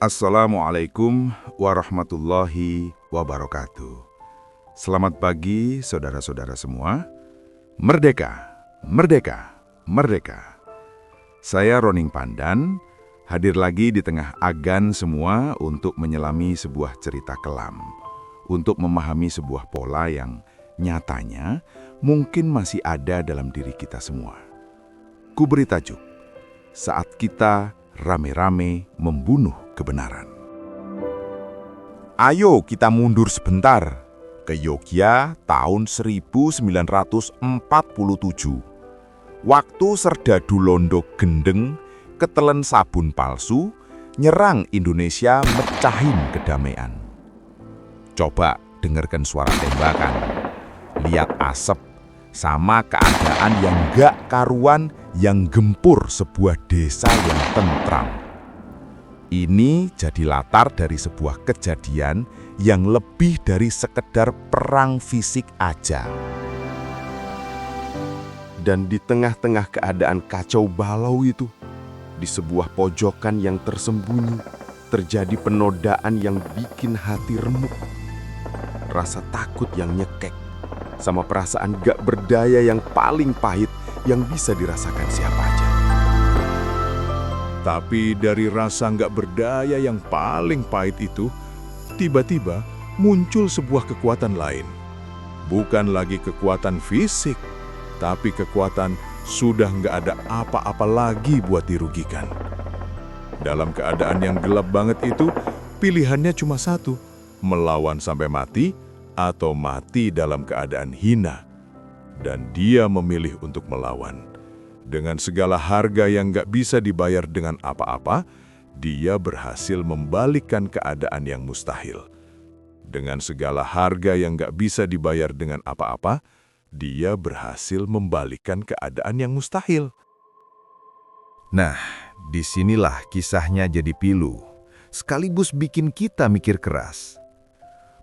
Assalamualaikum warahmatullahi wabarakatuh. Selamat pagi saudara-saudara semua. Merdeka, merdeka, merdeka. Saya Roning Pandan, hadir lagi di tengah agan semua untuk menyelami sebuah cerita kelam. Untuk memahami sebuah pola yang nyatanya mungkin masih ada dalam diri kita semua. Kuberi tajuk, saat kita rame-rame membunuh kebenaran. Ayo kita mundur sebentar ke Yogyakarta tahun 1947. Waktu Serdadu Londo Gendeng ketelen sabun palsu nyerang Indonesia mecahin kedamaian. Coba dengarkan suara tembakan, lihat asap sama keadaan yang gak karuan yang gempur sebuah desa yang tentram. Ini jadi latar dari sebuah kejadian yang lebih dari sekedar perang fisik aja. Dan di tengah-tengah keadaan kacau balau itu, di sebuah pojokan yang tersembunyi, terjadi penodaan yang bikin hati remuk. Rasa takut yang nyekek, sama perasaan gak berdaya yang paling pahit yang bisa dirasakan siapa aja. Tapi dari rasa nggak berdaya yang paling pahit itu, tiba-tiba muncul sebuah kekuatan lain. Bukan lagi kekuatan fisik, tapi kekuatan sudah nggak ada apa-apa lagi buat dirugikan. Dalam keadaan yang gelap banget itu, pilihannya cuma satu, melawan sampai mati atau mati dalam keadaan hina. Dan dia memilih untuk melawan. Dengan segala harga yang gak bisa dibayar dengan apa-apa, dia berhasil membalikkan keadaan yang mustahil. Dengan segala harga yang gak bisa dibayar dengan apa-apa, dia berhasil membalikkan keadaan yang mustahil. Nah, disinilah kisahnya jadi pilu, sekaligus bikin kita mikir keras.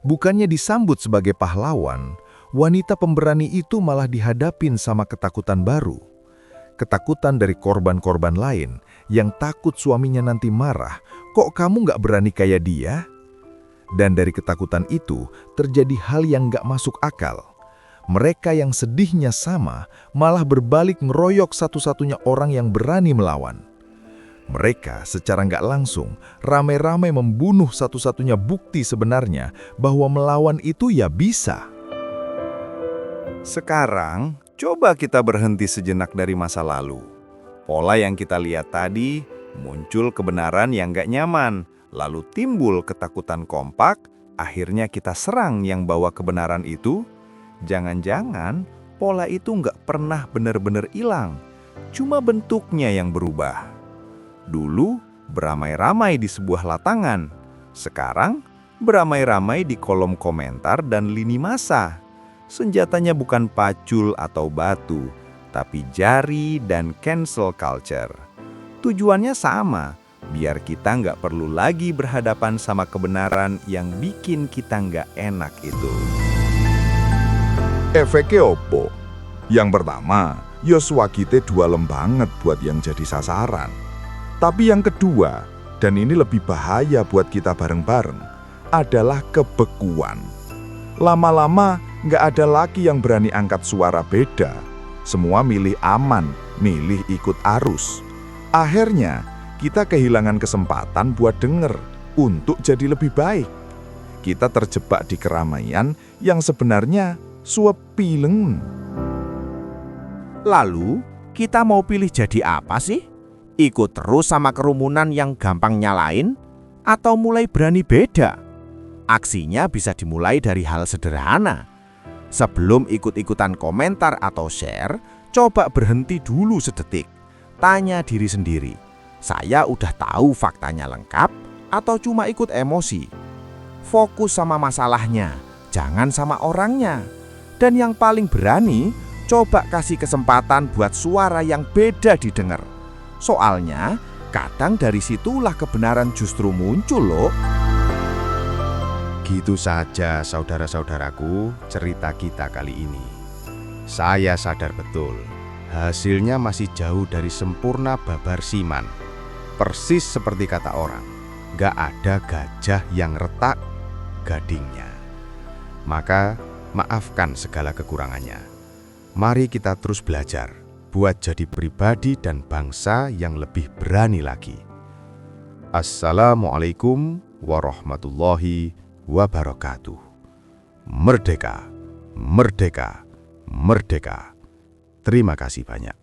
Bukannya disambut sebagai pahlawan, wanita pemberani itu malah dihadapin sama ketakutan baru. Ketakutan dari korban-korban lain yang takut suaminya nanti marah, kok kamu nggak berani kayak dia? Dan dari ketakutan itu terjadi hal yang nggak masuk akal. Mereka yang sedihnya sama malah berbalik ngeroyok satu-satunya orang yang berani melawan. Mereka secara nggak langsung rame-rame membunuh satu-satunya bukti sebenarnya bahwa melawan itu ya bisa. Sekarang, coba kita berhenti sejenak dari masa lalu. Pola yang kita lihat tadi, muncul kebenaran yang gak nyaman, lalu timbul ketakutan kompak, akhirnya kita serang yang bawa kebenaran itu. Jangan-jangan pola itu gak pernah benar-benar hilang, cuma bentuknya yang berubah. Dulu beramai-ramai di sebuah latangan, sekarang beramai-ramai di kolom komentar dan lini massa. Senjatanya bukan pacul atau batu, tapi jari dan cancel culture. Tujuannya sama, biar kita nggak perlu lagi berhadapan sama kebenaran yang bikin kita nggak enak itu. Efeknya opo? Yang pertama, Yosua kita dualem banget buat yang jadi sasaran. Tapi yang kedua, dan ini lebih bahaya buat kita bareng-bareng, adalah kebekuan. Lama-lama, nggak ada lagi yang berani angkat suara beda. Semua milih aman, milih ikut arus. Akhirnya, kita kehilangan kesempatan buat denger untuk jadi lebih baik. Kita terjebak di keramaian yang sebenarnya suepileng. Lalu, kita mau pilih jadi apa sih? Ikut terus sama kerumunan yang gampang nyalain? Atau mulai berani beda? Aksinya bisa dimulai dari hal sederhana. Sebelum ikut-ikutan komentar atau share, coba berhenti dulu sedetik. Tanya diri sendiri, saya udah tahu faktanya lengkap atau cuma ikut emosi? Fokus sama masalahnya, jangan sama orangnya. Dan yang paling berani, coba kasih kesempatan buat suara yang beda didengar. Soalnya, kadang dari situlah kebenaran justru muncul loh. Gitu saja saudara-saudaraku cerita kita kali ini. Saya sadar betul, hasilnya masih jauh dari sempurna babar siman. Persis seperti kata orang, gak ada gajah yang retak gadingnya. Maka maafkan segala kekurangannya. Mari kita terus belajar buat jadi pribadi dan bangsa yang lebih berani lagi. Assalamualaikum warahmatullahi wabarakatuh. Merdeka, merdeka, merdeka. Terima kasih banyak.